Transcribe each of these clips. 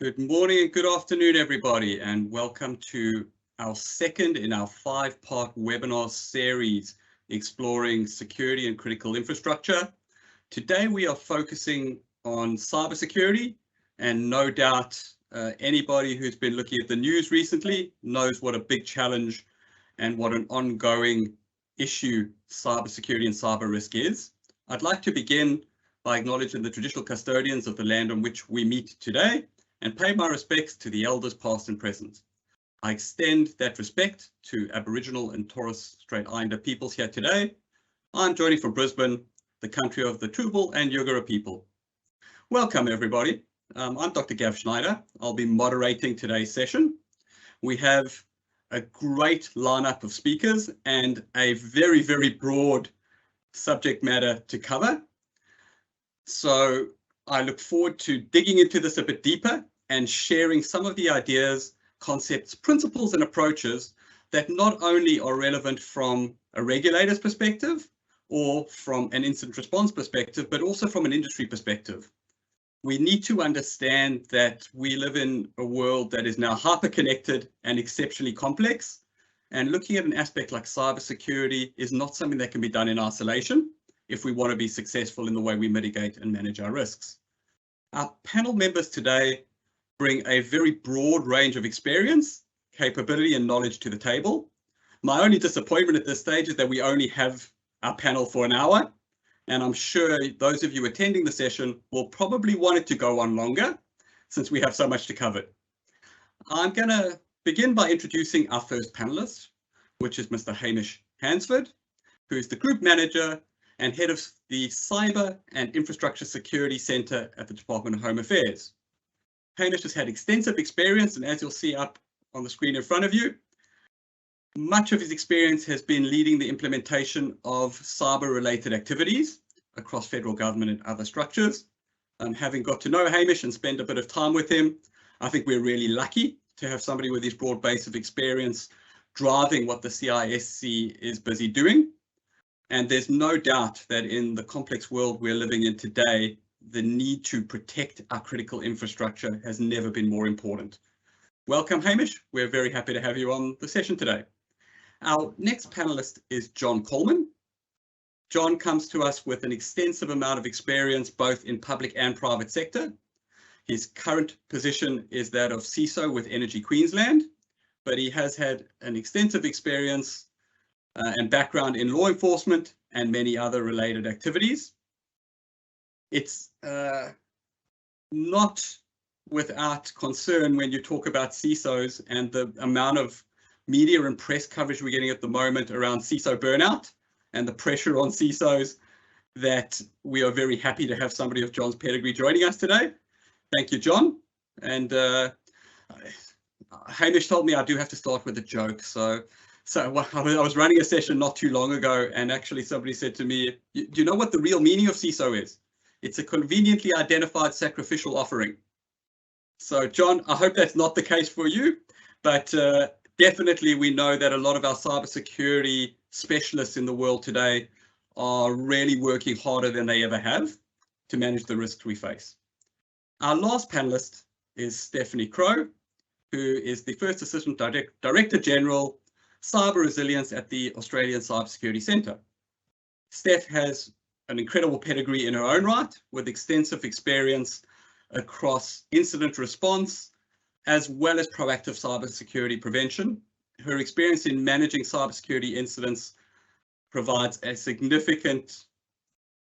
Good morning and good afternoon, everybody, and welcome to our second in our 5-part webinar series exploring security and critical infrastructure. Today, we are focusing on cybersecurity, and no doubt anybody who's been looking at the news recently knows what a big challenge and what an ongoing issue cybersecurity and cyber risk is. I'd like to begin by acknowledging the traditional custodians of the land on which we meet today, and pay my respects to the elders past and present. I extend that respect to Aboriginal and Torres Strait Islander peoples here today. I'm joining from Brisbane, the country of the Turrbal and Yugara people. Welcome, everybody. I'm Dr. Gav Schneider. I'll be moderating today's session. We have a great lineup of speakers and a very, very broad subject matter to cover. So I look forward to digging into this a bit deeper and sharing some of the ideas, concepts, principles, and approaches that not only are relevant from a regulator's perspective or from an incident response perspective, but also from an industry perspective. We need to understand that we live in a world that is now hyper-connected and exceptionally complex, and looking at an aspect like cybersecurity is not something that can be done in isolation if we want to be successful in the way we mitigate and manage our risks. Our panel members today bring a very broad range of experience, capability, and knowledge to the table. My only disappointment at this stage is that we only have our panel for an hour, and I'm sure those of you attending the session will probably want it to go on longer since we have so much to cover. I'm going to begin by introducing our first panelist, which is Mr. HAMISH HANSFORD, who is the Group Manager and Head of the Cyber and Infrastructure Security Centre at the Department of Home Affairs. HAMISH has had extensive experience, and as you'll see up on the screen in front of you, much of his experience has been leading the implementation of cyber-related activities across federal government and other structures. Having got to know HAMISH and spend a bit of time with him, I think we're really lucky to have somebody with his broad base of experience driving what the CISC is busy doing. And there's no doubt that in the complex world we're living in today, the need to protect our critical infrastructure has never been more important. Welcome, HAMISH. We're very happy to have you on the session today. Our next panelist is John Coleman. John comes to us with an extensive amount of experience both in public and private sector. His current position is that of CISO with Energy Queensland, but he has had an extensive experience and background in law enforcement and many other related activities. It's not without concern when you talk about CISOs and the amount of media and press coverage we're getting at the moment around CISO burnout and the pressure on CISOs that we are very happy to have somebody of John's pedigree joining us today. Thank you, John. And HAMISH told me I do have to start with a joke. So I was running a session not too long ago, and actually somebody said to me, do you know what the real meaning of CISO is? It's a conveniently identified sacrificial offering. So John, I hope that's not the case for you, but definitely we know that a lot of our cybersecurity specialists in the world today are really working harder than they ever have to manage the risks we face. Our last panelist is Stephanie CROWE, who is the First Assistant Director General Cyber Resilience at the Australian Cybersecurity Centre. Steph has an incredible pedigree in her own right, with extensive experience across incident response, as well as proactive cybersecurity prevention. Her experience in managing cybersecurity incidents provides a significant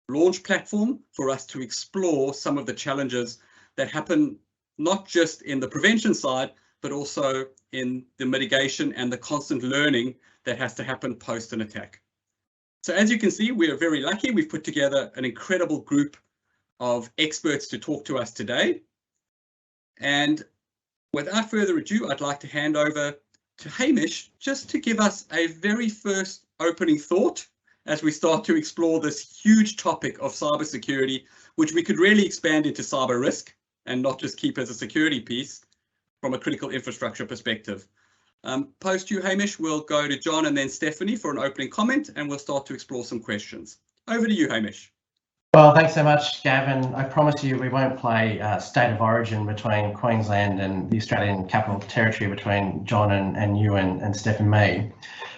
launch platform for us to explore some of the challenges that happen not just in the prevention side, but also in the mitigation and the constant learning that has to happen post an attack. So as you can see, we are very lucky. We've put together an incredible group of experts to talk to us today. And without further ado, I'd like to hand over to HAMISH just to give us a very first opening thought as we start to explore this huge topic of cybersecurity, which we could really expand into cyber risk and not just keep as a security piece from a critical infrastructure perspective. Post you, HAMISH, we'll go to John and then Stephanie for an opening comment, and we'll start to explore some questions. Over to you, HAMISH. Well, thanks so much, Gavin. I promise you we won't play state of origin between Queensland and the Australian Capital Territory between John and you and Steph and me.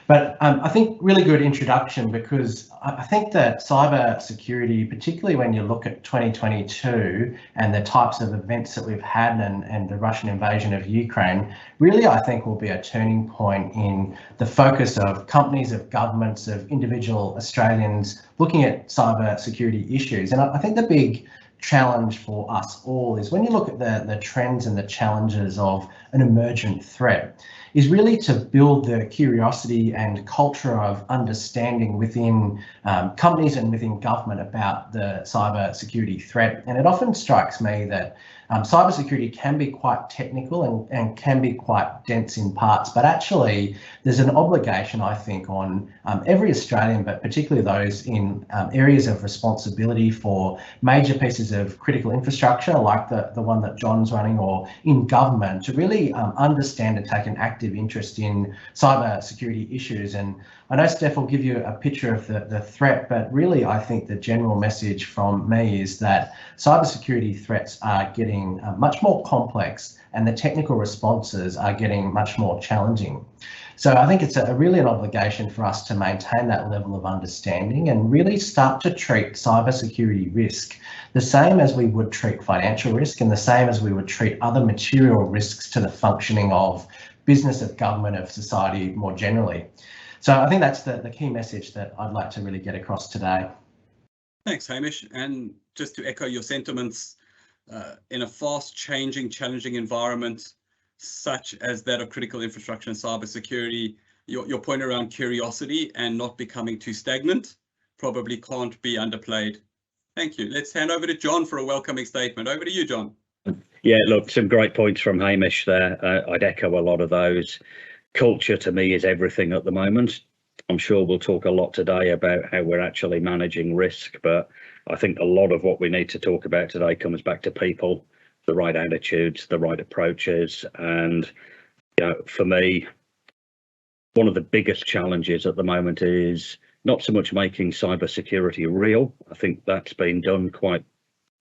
But I think really good introduction, because I think that cyber security, particularly when you look at 2022 and the types of events that we've had and the Russian invasion of Ukraine, really I think will be a turning point in the focus of companies, of governments, of individual Australians looking at cyber security issues. And I think the big challenge for us all is, when you look at the trends and the challenges of an emergent threat, is really to build the curiosity and culture of understanding within companies and within government about the cyber security threat. And it often strikes me that cybersecurity can be quite technical and can be quite dense in parts, but actually there's an obligation, I think, on every Australian, but particularly those in areas of responsibility for major pieces of critical infrastructure like the one that John's running, or in government, to really understand and take an active interest in cyber security issues. And I know Steph will give you a picture of the threat, but really I think the general message from me is that cybersecurity threats are getting much more complex, and the technical responses are getting much more challenging. So I think it's really an obligation for us to maintain that level of understanding and really start to treat cybersecurity risk the same as we would treat financial risk, and the same as we would treat other material risks to the functioning of business, of government, of society more generally. So I think that's the key message that I'd like to really get across today. Thanks, Hamish. And just to echo your sentiments, in a fast changing, challenging environment such as that of critical infrastructure and cybersecurity, your point around curiosity and not becoming too stagnant probably can't be underplayed. Thank you. Let's hand over to John for a welcoming statement. Over to you, John. Yeah, look, some great points from Hamish there. I'd echo a lot of those. Culture to me is everything at the moment. I'm sure we'll talk a lot today about how we're actually managing risk, but I think a lot of what we need to talk about today comes back to people, the right attitudes, the right approaches. And for me, one of the biggest challenges at the moment is not so much making cybersecurity real. I think that's been done quite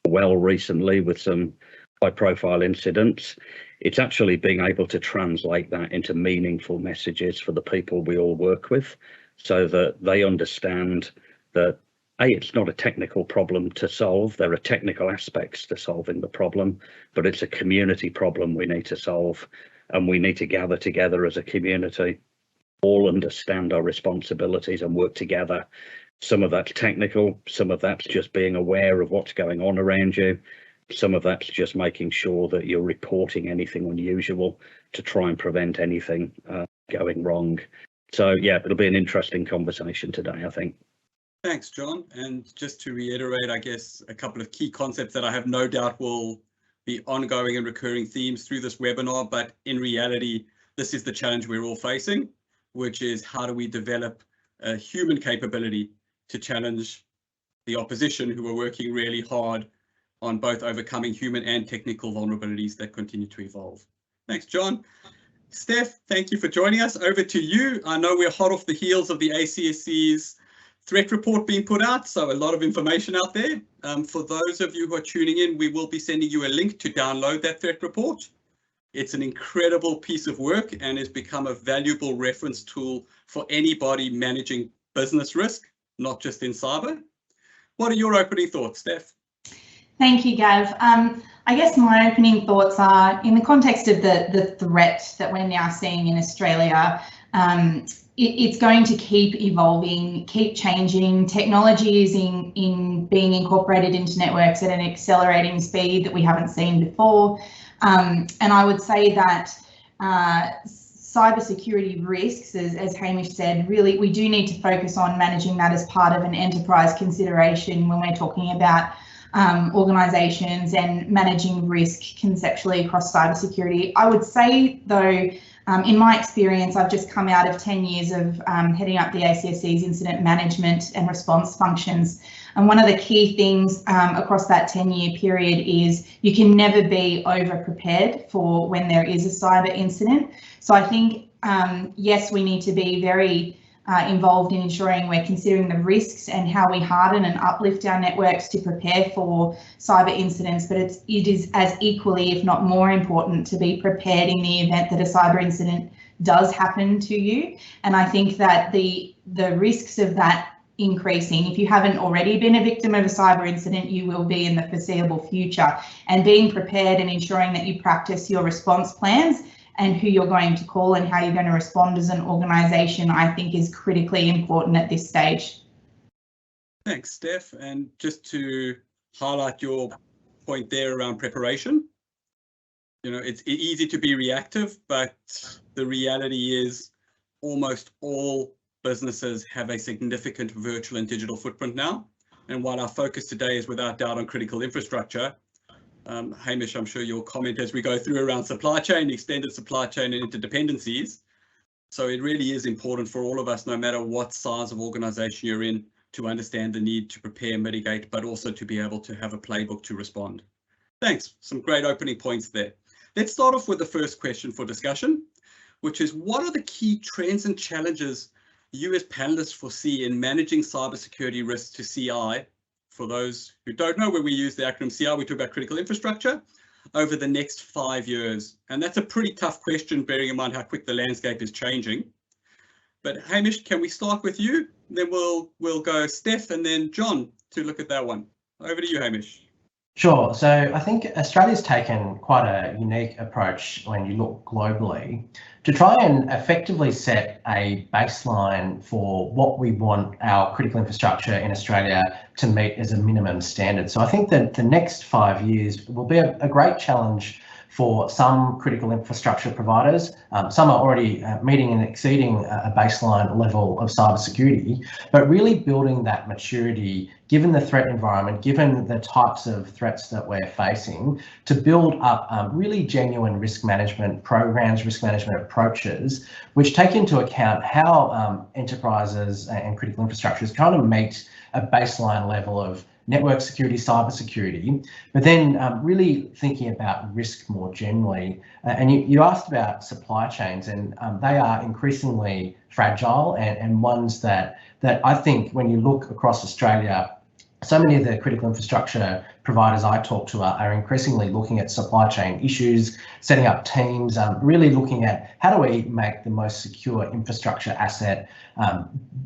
well recently with some high-profile incidents. It's actually being able to translate that into meaningful messages for the people we all work with, so that they understand that it's not a technical problem to solve. There are technical aspects to solving the problem, but it's a community problem we need to solve, and we need to gather together as a community, all understand our responsibilities and work together. Some of that's technical, some of that's just being aware of what's going on around you. Some of that's just making sure that you're reporting anything unusual to try and prevent anything going wrong. So yeah, it'll be an interesting conversation today, I think. Thanks, John. And just to reiterate, I guess, a couple of key concepts that I have no doubt will be ongoing and recurring themes through this webinar, but in reality, this is the challenge we're all facing, which is how do we develop a human capability to challenge the opposition who are working really hard on both overcoming human and technical vulnerabilities that continue to evolve. Thanks, John. Steph, thank you for joining us. Over to you. I know we're hot off the heels of the ACSC's threat report being put out, so a lot of information out there. For those of you who are tuning in, we will be sending you a link to download that threat report. It's an incredible piece of work and has become a valuable reference tool for anybody managing business risk, not just in cyber. What are your opening thoughts, Steph? Thank you, Gav. I guess my opening thoughts are in the context of the threat that we're now seeing in Australia. It's going to keep evolving, keep changing. Technology is in being incorporated into networks at an accelerating speed that we haven't seen before. And I would say that cybersecurity risks, as Hamish said, really we do need to focus on managing that as part of an enterprise consideration when we're talking about organisations and managing risk conceptually across cybersecurity. I would say, though, in my experience, I've just come out of 10 years of heading up the ACSC's incident management and response functions. And one of the key things across that 10-year period is you can never be over-prepared for when there is a cyber incident. So I think, yes, we need to be very involved in ensuring we're considering the risks and how we harden and uplift our networks to prepare for cyber incidents, but it is as equally, if not more important, to be prepared in the event that a cyber incident does happen to you. And I think that the risks of that increasing, if you haven't already been a victim of a cyber incident, you will be in the foreseeable future. And being prepared and ensuring that you practice your response plans and who you're going to call and how you're going to respond as an organisation, I think is critically important at this stage. Thanks, Steph. And just to highlight your point there around preparation, you know, it's easy to be reactive, but the reality is almost all businesses have a significant virtual and digital footprint now. And while our focus today is without doubt on critical infrastructure, Hamish, I'm sure you'll comment as we go through around supply chain, extended supply chain and interdependencies. So it really is important for all of us, no matter what size of organisation you're in, to understand the need to prepare, mitigate, but also to be able to have a playbook to respond. Thanks. Some great opening points there. Let's start off with the first question for discussion, which is, what are the key trends and challenges you as panelists foresee in managing cybersecurity risks to CI? For those who don't know, when we use the acronym CI, we talk about critical infrastructure over the next 5 years. And that's a pretty tough question, bearing in mind how quick the landscape is changing. But Hamish, can we start with you? Then we'll go Steph and then John to look at that one. Over to you, Hamish. Sure. So I think Australia's taken quite a unique approach when you look globally to try and effectively set a baseline for what we want our critical infrastructure in Australia to meet as a minimum standard. So I think that the next 5 years will be a great challenge for some critical infrastructure providers. Some are already meeting and exceeding a baseline level of cybersecurity, but really building that maturity, given the threat environment, given the types of threats that we're facing, to build up really genuine risk management programs, risk management approaches, which take into account how enterprises and critical infrastructure is trying to meet a baseline level of network security, cyber security, but then really thinking about risk more generally. And you asked about supply chains, and they are increasingly fragile and ones that I think when you look across Australia, so many of the critical infrastructure providers I talk to are increasingly looking at supply chain issues, setting up teams, really looking at how do we make the most secure infrastructure asset,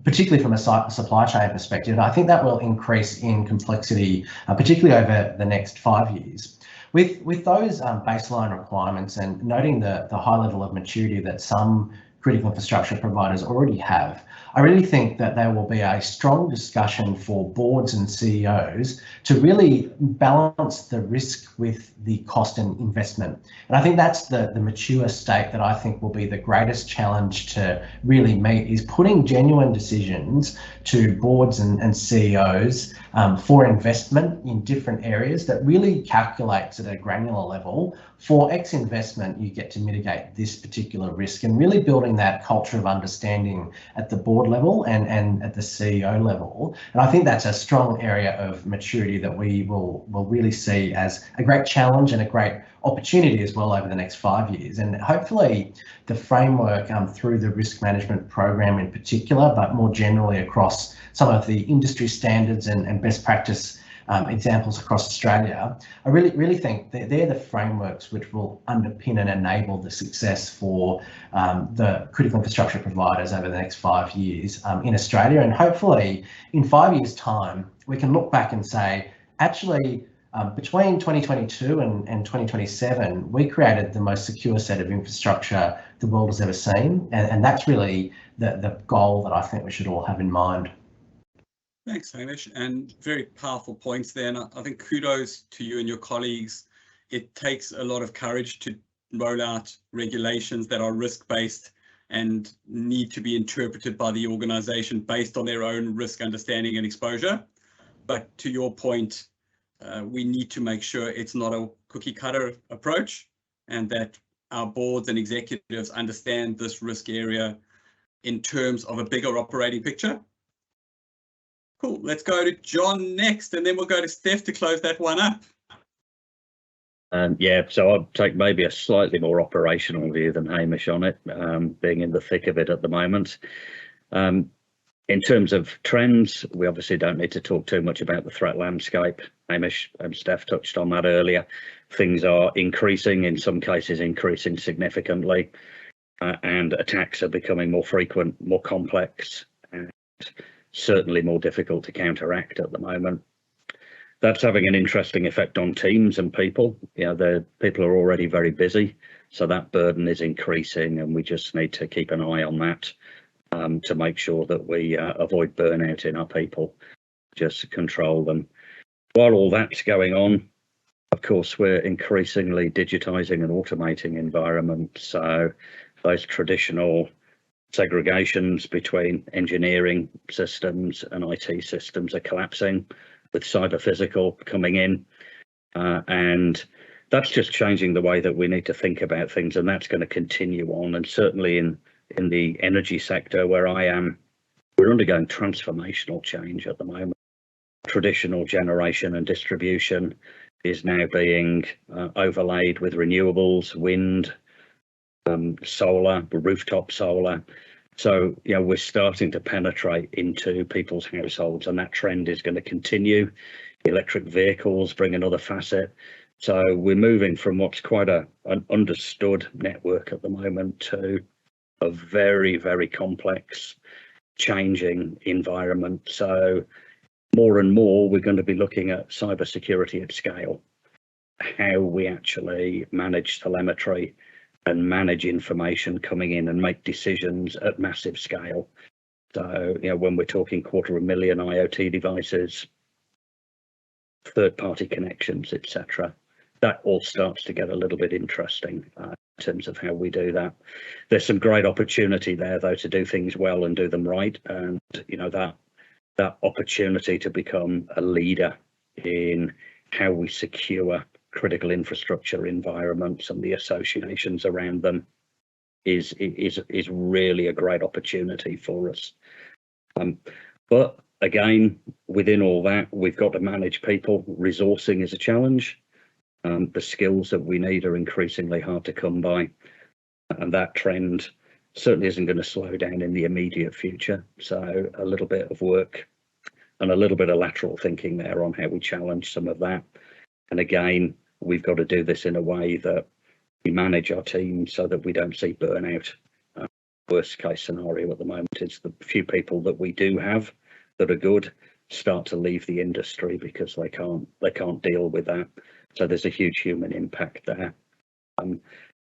particularly from a supply chain perspective. And I think that will increase in complexity, particularly over the next 5 years. With those baseline requirements and noting the high level of maturity that some critical infrastructure providers already have, I really think that there will be a strong discussion for boards and CEOs to really balance the risk with the cost and investment. And I think that's the mature state that I think will be the greatest challenge to really meet, is putting genuine decisions to boards and CEOs for investment in different areas that really calculates at a granular level, for X investment, you get to mitigate this particular risk, and really building that culture of understanding at the board level and at the CEO level. And I think that's a strong area of maturity that we will really see as a great challenge and a great opportunity as well over the next 5 years. And hopefully the framework through the risk management program in particular, but more generally across some of the industry standards and best practice examples across Australia, I really think that they're the frameworks which will underpin and enable the success for the critical infrastructure providers over the next 5 years in Australia. And hopefully in 5 years' time, we can look back and say, actually, between 2022 and 2027, we created the most secure set of infrastructure the world has ever seen. And that's really the goal that I think we should all have in mind. Thanks, Hamish, and very powerful points there. And I think kudos to you and your colleagues. It takes a lot of courage to roll out regulations that are risk-based and need to be interpreted by the organisation based on their own risk understanding and exposure. But to your point, we need to make sure it's not a cookie cutter approach, and that our boards and executives understand this risk area in terms of a bigger operating picture. Cool, let's go to John next, and then we'll go to Steph to close that one up. Yeah, so I'll take maybe a slightly more operational view than Hamish on it, being in the thick of it at the moment. In terms of trends, we obviously don't need to talk too much about the threat landscape. Hamish and Steph touched on that earlier. Things are increasing, in some cases increasing significantly, and attacks are becoming more frequent, more complex, and certainly more difficult to counteract at the moment. That's having an interesting effect on teams and people. The people are already very busy, so that burden is increasing, and we just need to keep an eye on that to make sure that we avoid burnout in our people, just control them. While all that's going on, of course, we're increasingly digitising and automating environments. So those traditional segregations between engineering systems and IT systems are collapsing, with cyber physical coming in, and that's just changing the way that we need to think about things, and that's going to continue on. And certainly in the energy sector where I am, we're undergoing transformational change at the moment. Traditional generation and distribution is now being overlaid with renewables, wind, solar, rooftop solar. So, we're starting to penetrate into people's households, and that trend is going to continue. Electric vehicles bring another facet. So we're moving from what's quite an understood network at the moment to a very, very complex, changing environment. So more and more, we're going to be looking at cybersecurity at scale, how we actually manage telemetry and manage information coming in and make decisions at massive scale. So, when we're talking 250,000 IoT devices, third-party connections, etc., that all starts to get a little bit interesting in terms of how we do that. There's some great opportunity there, though, to do things well and do them right. And, that opportunity to become a leader in how we secure critical infrastructure environments and the associations around them is really a great opportunity for us. But again, within all that, we've got to manage people. Resourcing is a challenge. The skills that we need are increasingly hard to come by, and that trend certainly isn't going to slow down in the immediate future. So a little bit of work and a little bit of lateral thinking there on how we challenge some of that. And again, we've got to do this in a way that we manage our team so that we don't see burnout. Worst case scenario at the moment is the few people that we do have that are good start to leave the industry because they can't deal with that. So there's a huge human impact there.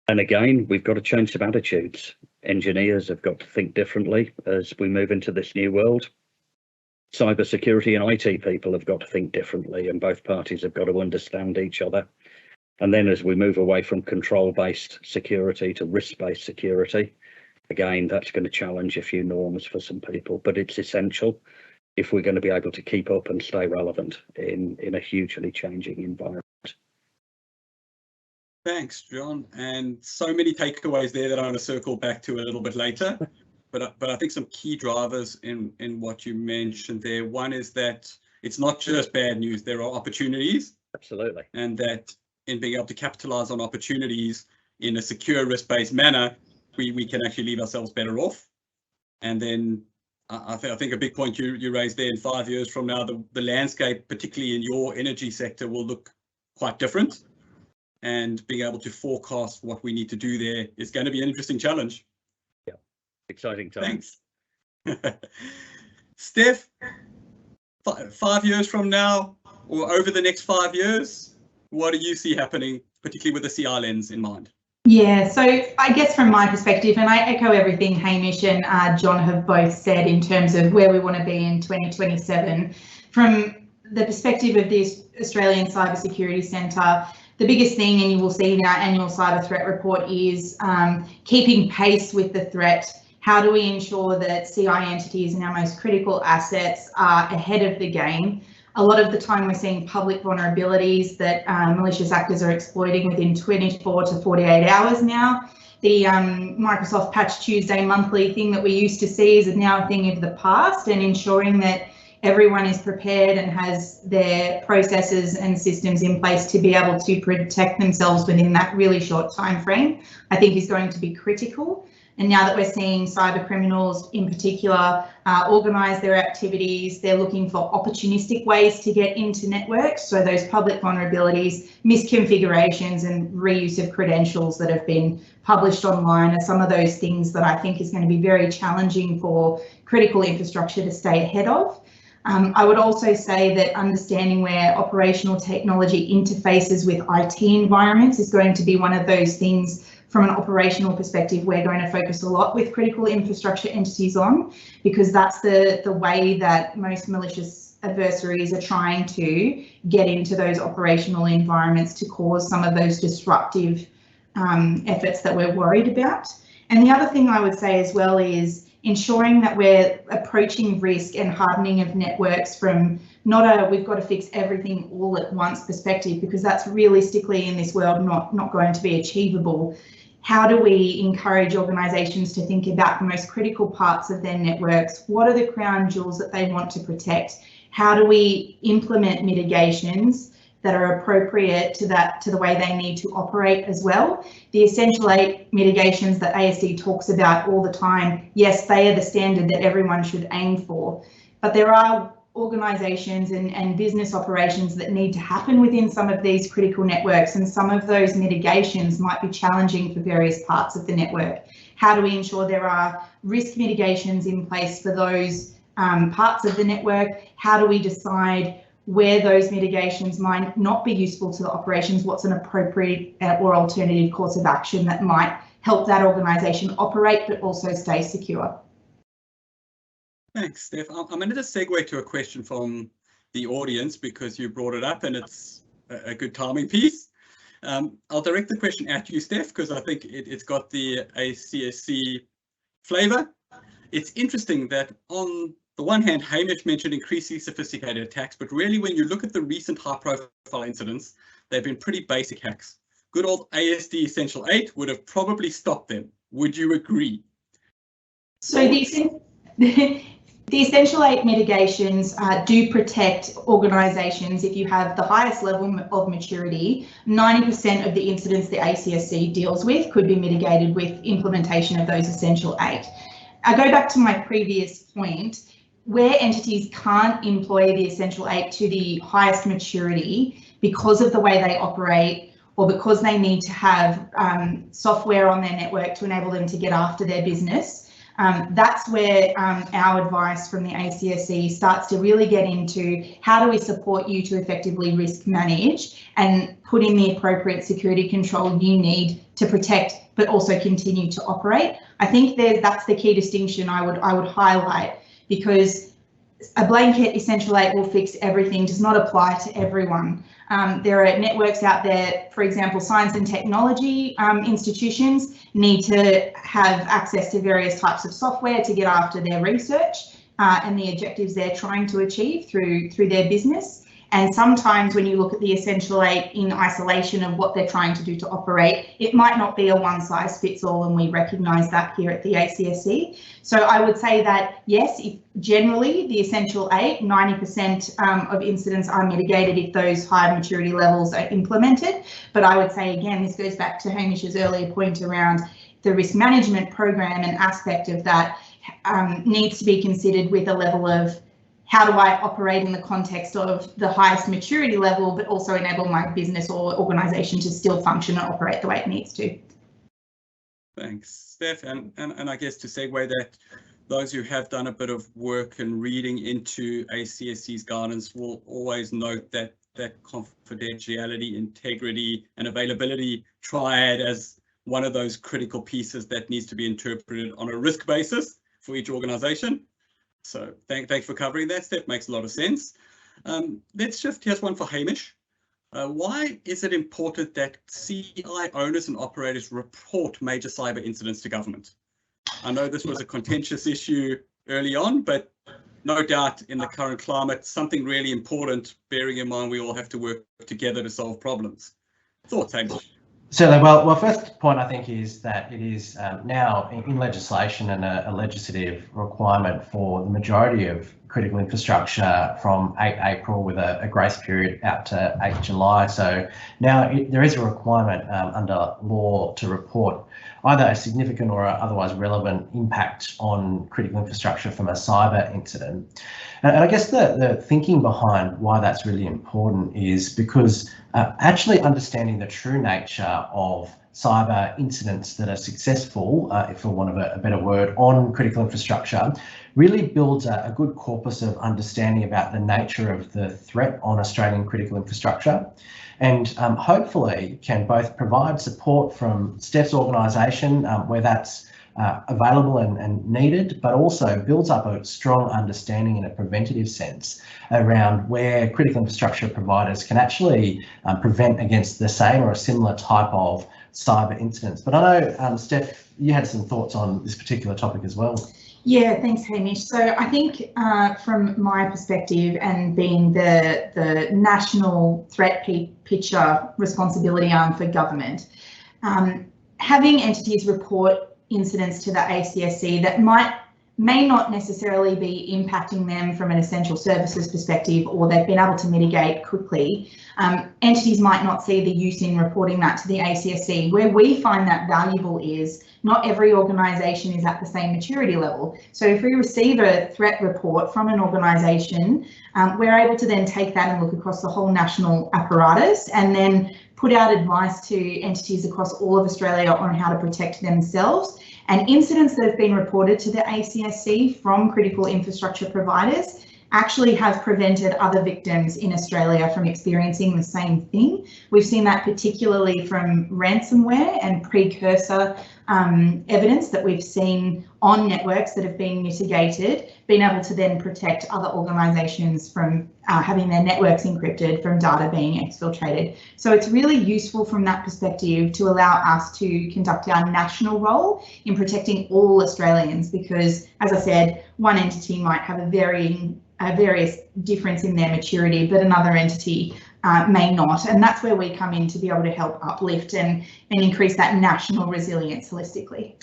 And again, we've got to change some attitudes. Engineers have got to think differently as we move into this new world. Cybersecurity and IT people have got to think differently, and both parties have got to understand each other. And then as we move away from control-based security to risk-based security, again, that's going to challenge a few norms for some people, but it's essential if we're going to be able to keep up and stay relevant in a hugely changing environment. Thanks, John. And so many takeaways there that I want to circle back to a little bit later. But I think some key drivers in what you mentioned there. One is that it's not just bad news, there are opportunities. Absolutely. And that in being able to capitalize on opportunities in a secure, risk-based manner, we can actually leave ourselves better off. And then I think a big point you raised there, in 5 years from now, the landscape, particularly in your energy sector, will look quite different. And being able to forecast what we need to do there is going to be an interesting challenge. Yeah, exciting times. Thanks. Steph, 5 years from now, or over the next 5 years, what do you see happening, particularly with the CI lens in mind? Yeah, so I guess from my perspective, and I echo everything Hamish and John have both said in terms of where we want to be in 2027, from the perspective of the Australian Cybersecurity Centre, the biggest thing, and you will see in our annual cyber threat report, is keeping pace with the threat. How do we ensure that CI entities and our most critical assets are ahead of the game? A lot of the time we're seeing public vulnerabilities that malicious actors are exploiting within 24 to 48 hours now. The Microsoft Patch Tuesday monthly thing that we used to see is now a thing of the past, and ensuring that everyone is prepared and has their processes and systems in place to be able to protect themselves within that really short time frame, I think is going to be critical. And now that we're seeing cyber criminals in particular organise their activities, they're looking for opportunistic ways to get into networks. So those public vulnerabilities, misconfigurations and reuse of credentials that have been published online are some of those things that I think is going to be very challenging for critical infrastructure to stay ahead of. I would also say that understanding where operational technology interfaces with IT environments is going to be one of those things from an operational perspective we're going to focus a lot with critical infrastructure entities on, because that's the way that most malicious adversaries are trying to get into those operational environments to cause some of those disruptive efforts that we're worried about. And the other thing I would say as well is ensuring that we're approaching risk and hardening of networks from not a we've got to fix everything all at once perspective, because that's realistically in this world not going to be achievable. How do we encourage organisations to think about the most critical parts of their networks? What are the crown jewels that they want to protect? How do we implement mitigations that are appropriate to the way they need to operate as well? The Essential 8 mitigations that ASD talks about all the time, yes, they are the standard that everyone should aim for, but there are organisations and business operations that need to happen within some of these critical networks, and some of those mitigations might be challenging for various parts of the network. How do we ensure there are risk mitigations in place for those parts of the network? How do we decide where those mitigations might not be useful to the operations? What's an appropriate or alternative course of action that might help that organisation operate but also stay secure? Thanks, Steph. I'm going to just segue to a question from the audience because you brought it up and it's a good timing piece. I'll direct the question at you, Steph, because I think it's got the ACSC flavour. It's interesting that on the one hand, Hamish mentioned increasingly sophisticated attacks, but really when you look at the recent high-profile incidents, they've been pretty basic hacks. Good old ASD Essential 8 would have probably stopped them. Would you agree? So the Essential 8 mitigations do protect organisations. If you have the highest level of maturity, 90% of the incidents the ACSC deals with could be mitigated with implementation of those Essential 8. I go back to my previous point, where entities can't employ the Essential 8 to the highest maturity because of the way they operate, or because they need to have software on their network to enable them to get after their business. That's where our advice from the ACSC starts to really get into how do we support you to effectively risk manage and put in the appropriate security control you need to protect but also continue to operate. I think that's the key distinction I would highlight, because a blanket Essential 8 will fix everything does not apply to everyone. There are networks out there, for example, science and technology institutions need to have access to various types of software to get after their research and the objectives they're trying to achieve through their business. And sometimes when you look at the Essential 8 in isolation of what they're trying to do to operate, it might not be a one-size-fits-all, and we recognise that here at the ACSC. So I would say that, yes, if generally the Essential 8, 90% of incidents are mitigated if those high maturity levels are implemented. But I would say, again, this goes back to Hamish's earlier point around the risk management program, and aspect of that needs to be considered with a level of how do I operate in the context of the highest maturity level, but also enable my business or organisation to still function and operate the way it needs to. Thanks, Steph. And I guess to segue that, those who have done a bit of work and reading into ACSC's guidance will always note that confidentiality, integrity and availability triad as one of those critical pieces that needs to be interpreted on a risk basis for each organisation. So thanks for covering that, Steph. Makes a lot of sense. Let's shift. Here's one for Hamish. Why is it important that CI owners and operators report major cyber incidents to government? I know this was a contentious issue early on, but no doubt in the current climate, something really important, bearing in mind we all have to work together to solve problems. Thoughts, Hamish? Certainly. Well, first point I think is that it is now in legislation and a legislative requirement for the majority of critical infrastructure from 8 April with a grace period out to 8 July. So now there is a requirement under law to report either a significant or otherwise relevant impact on critical infrastructure from a cyber incident. And I guess the thinking behind why that's really important is because actually understanding the true nature of cyber incidents that are successful, for want of a better word, on critical infrastructure really builds a good corpus of understanding about the nature of the threat on Australian critical infrastructure, and hopefully can both provide support from Steph's organisation where that's available and needed, but also builds up a strong understanding in a preventative sense around where critical infrastructure providers can actually prevent against the same or a similar type of cyber incidents. But I know, Steph, you had some thoughts on this particular topic as well. Yeah, thanks, Hamish. So I think from my perspective and being the national threat picture responsibility arm for government, having entities report incidents to the ACSC that may not necessarily be impacting them from an essential services perspective, or they've been able to mitigate quickly. Entities might not see the use in reporting that to the ACSC. Where we find that valuable is not every organisation is at the same maturity level. So if we receive a threat report from an organisation, we're able to then take that and look across the whole national apparatus and then put out advice to entities across all of Australia on how to protect themselves. And incidents that have been reported to the ACSC from critical infrastructure providers actually have prevented other victims in Australia from experiencing the same thing. We've seen that particularly from ransomware and precursor evidence that we've seen on networks that have been mitigated, being able to then protect other organisations from having their networks encrypted, from data being exfiltrated. So it's really useful from that perspective to allow us to conduct our national role in protecting all Australians, because, as I said, one entity might have a various difference in their maturity, but another entity may not. And that's where we come in to be able to help uplift and increase that national resilience holistically.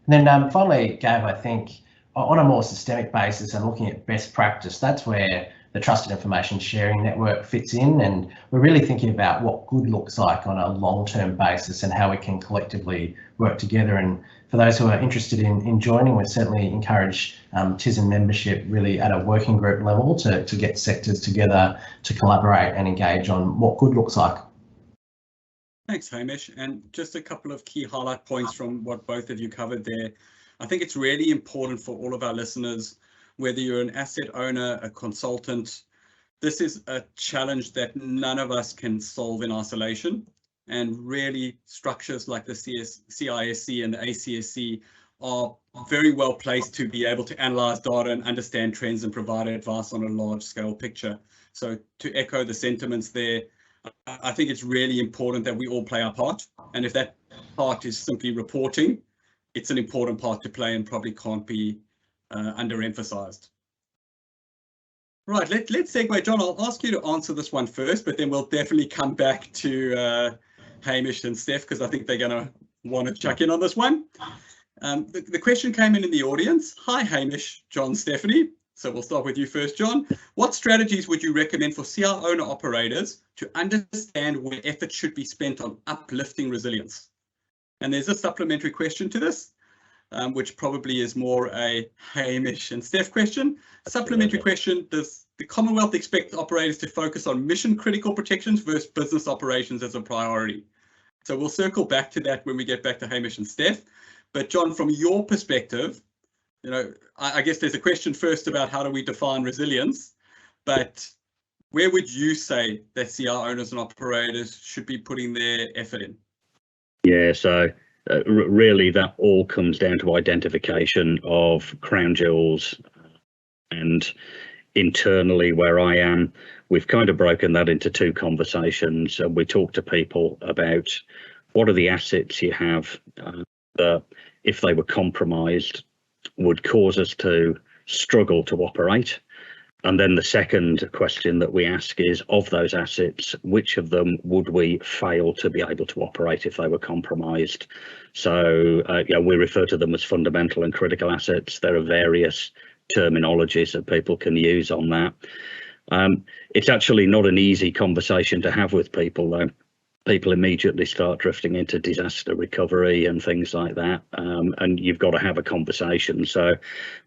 And then finally, Gav, I think on a more systemic basis and looking at best practice, that's where the Trusted Information Sharing Network fits in. And we're really thinking about what good looks like on a long-term basis and how we can collectively work together. And for those who are interested in joining, we certainly encourage TISM membership really at a working group level to get sectors together to collaborate and engage on what good looks like. Thanks, Hamish. And just a couple of key highlight points from what both of you covered there. I think it's really important for all of our listeners, whether you're an asset owner, a consultant, this is a challenge that none of us can solve in isolation. And really structures like the CISC and the ACSC are very well placed to be able to analyze data and understand trends and provide advice on a large scale picture. So to echo the sentiments there, I think it's really important that we all play our part. And if that part is simply reporting, it's an important part to play and probably can't be underemphasized. Right, let's segue. John, I'll ask you to answer this one first, but then we'll definitely come back to Hamish and Steph, because I think they're going to want to check in on this one. The question came in the audience. Hi, Hamish, John, Stephanie. So we'll start with you first, John. What strategies would you recommend for CR owner operators to understand where effort should be spent on uplifting resilience? And there's a supplementary question to this, which probably is more a Hamish and Steph question. Supplementary question: does the Commonwealth expect operators to focus on mission critical protections versus business operations as a priority? So we'll circle back to that when we get back to Hamish and Steph. But John, from your perspective, you know, I guess there's a question first about how do we define resilience, but where would you say that CR owners and operators should be putting their effort in? Yeah, so really that all comes down to identification of crown jewels, and internally where I am, we've kind of broken that into two conversations, and we talk to people about what are the assets you have that if they were compromised would cause us to struggle to operate. And then the second question that we ask is, of those assets, which of them would we fail to be able to operate if they were compromised? So we refer to them as fundamental and critical assets. There are various terminologies that people can use on that. It's actually not an easy conversation to have with people, though. People immediately start drifting into disaster recovery and things like that, and you've got to have a conversation. So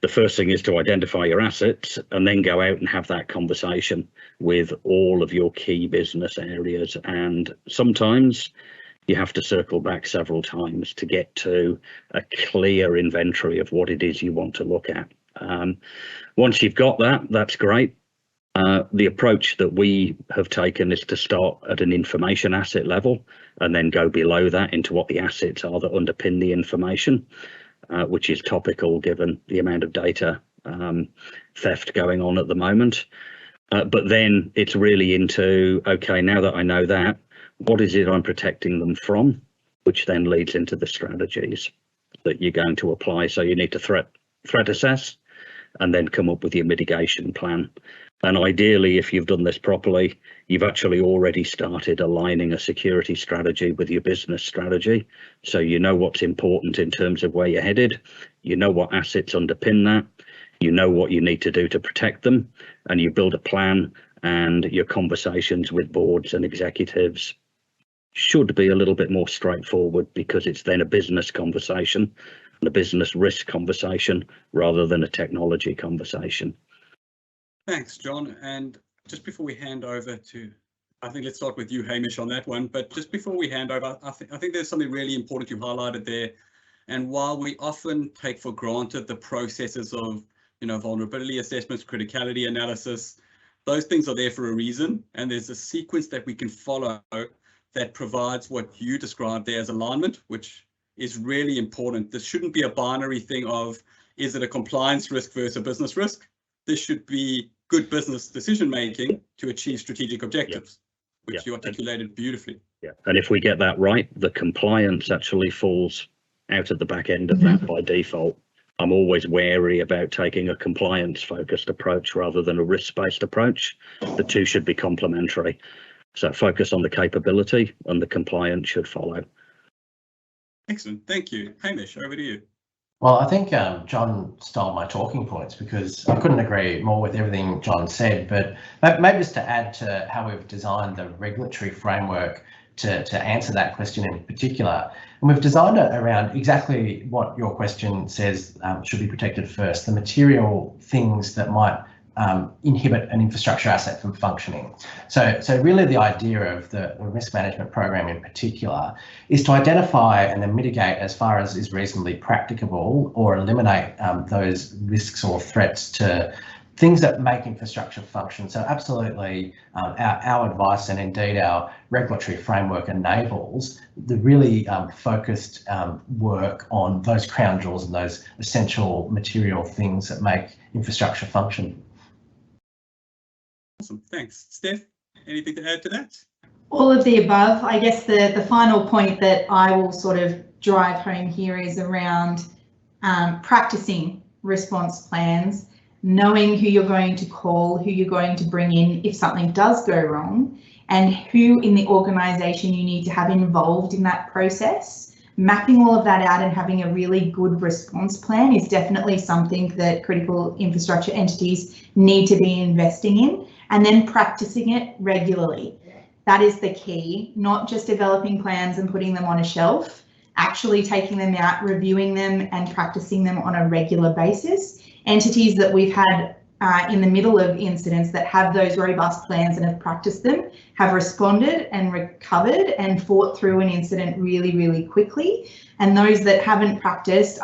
the first thing is to identify your assets and then go out and have that conversation with all of your key business areas. And sometimes you have to circle back several times to get to a clear inventory of what it is you want to look at. Once you've got that, that's great. The approach that we have taken is to start at an information asset level and then go below that into what the assets are that underpin the information, which is topical given the amount of data theft going on at the moment. But then it's really into, okay, now that I know that, what is it I'm protecting them from, which then leads into the strategies that you're going to apply. So you need to threat assess and then come up with your mitigation plan. And ideally, if you've done this properly, you've actually already started aligning a security strategy with your business strategy. So you know what's important in terms of where you're headed, you know what assets underpin that, you know what you need to do to protect them, and you build a plan, and your conversations with boards and executives should be a little bit more straightforward, because it's then a business conversation and a business risk conversation rather than a technology conversation. Thanks, John. And just before we hand over to, I think let's start with you, Hamish, on that one. But just before we hand over, I think there's something really important you highlighted there. And while we often take for granted the processes of, vulnerability assessments, criticality analysis, those things are there for a reason. And there's a sequence that we can follow that provides what you described there as alignment, which is really important. This shouldn't be a binary thing of, is it a compliance risk versus a business risk? This should be good business decision making to achieve strategic objectives, which you articulated beautifully. Yeah, and if we get that right, the compliance actually falls out at the back end of that by default. I'm always wary about taking a compliance focused approach rather than a risk based approach. The two should be complementary. So focus on the capability and the compliance should follow. Excellent, thank you. Hamish, over to you. Well, I think John stole my talking points, because I couldn't agree more with everything John said, but maybe just to add to how we've designed the regulatory framework to answer that question in particular. And we've designed it around exactly what your question says should be protected first, the material things that might inhibit an infrastructure asset from functioning. So really the idea of the risk management program in particular is to identify and then mitigate as far as is reasonably practicable, or eliminate those risks or threats to things that make infrastructure function. So absolutely our advice, and indeed our regulatory framework, enables the really focused work on those crown jewels and those essential material things that make infrastructure function. Awesome, thanks. Steph, anything to add to that? All of the above. I guess the final point that I will sort of drive home here is around practicing response plans, knowing who you're going to call, who you're going to bring in if something does go wrong, and who in the organisation you need to have involved in that process. Mapping all of that out and having a really good response plan is definitely something that critical infrastructure entities need to be investing in, and then practicing it regularly. That is the key, not just developing plans and putting them on a shelf, actually taking them out, reviewing them and practicing them on a regular basis. Entities that we've had in the middle of incidents that have those robust plans and have practiced them have responded and recovered and fought through an incident really, really quickly. And those that haven't practiced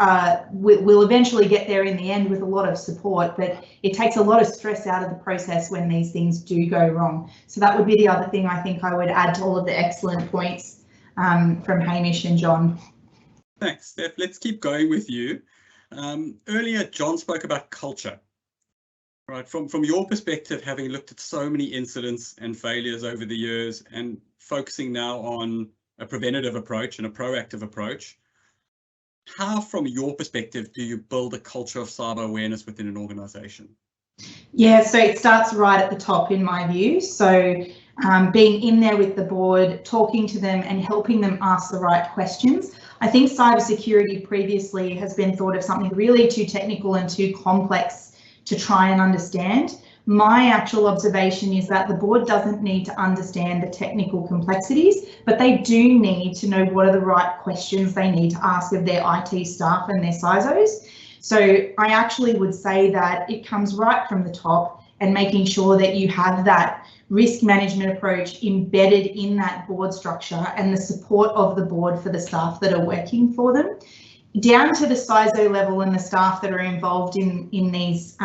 will eventually get there in the end with a lot of support, but it takes a lot of stress out of the process when these things do go wrong. So that would be the other thing I think I would add to all of the excellent points from Hamish and John. Thanks, Steph. Let's keep going with you. Earlier, John spoke about culture. Right, from your perspective, having looked at so many incidents and failures over the years and focusing now on a preventative approach and a proactive approach, how, from your perspective, do you build a culture of cyber awareness within an organisation? Yeah, so it starts right at the top in my view. So being in there with the board, talking to them and helping them ask the right questions. I think cybersecurity previously has been thought of something really too technical and too complex to try and understand. My actual observation is that the board doesn't need to understand the technical complexities, but they do need to know what are the right questions they need to ask of their IT staff and their CISOs. So I actually would say that it comes right from the top, and making sure that you have that risk management approach embedded in that board structure and the support of the board for the staff that are working for them, down to the CISO level and the staff that are involved in these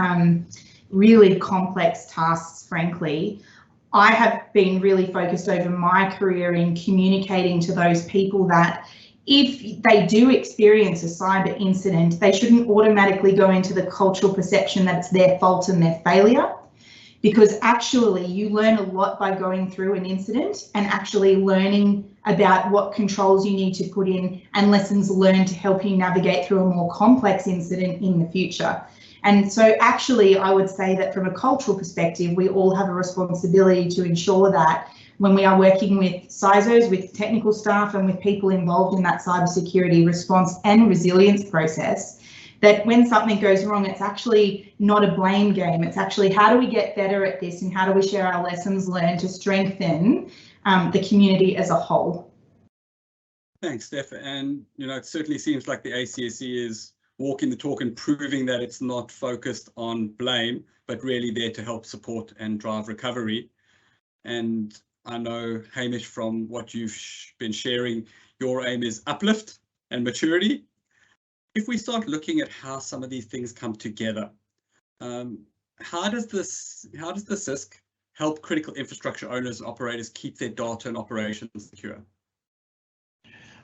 really complex tasks. Frankly, I have been really focused over my career in communicating to those people that if they do experience a cyber incident, they shouldn't automatically go into the cultural perception that it's their fault and their failure, because actually you learn a lot by going through an incident and actually learning about what controls you need to put in and lessons learned to help you navigate through a more complex incident in the future. And so actually, I would say that from a cultural perspective, we all have a responsibility to ensure that when we are working with CISOs, with technical staff and with people involved in that cybersecurity response and resilience process, that when something goes wrong, it's actually not a blame game. It's actually, how do we get better at this and how do we share our lessons learned to strengthen the community as a whole? Thanks, Steph. And, it certainly seems like the ACSC is walking the talk and proving that it's not focused on blame, but really there to help support and drive recovery. And I know, Hamish, from what you've been sharing, your aim is uplift and maturity. If we start looking at how some of these things come together, how does the CISC help critical infrastructure owners and operators keep their data and operations secure?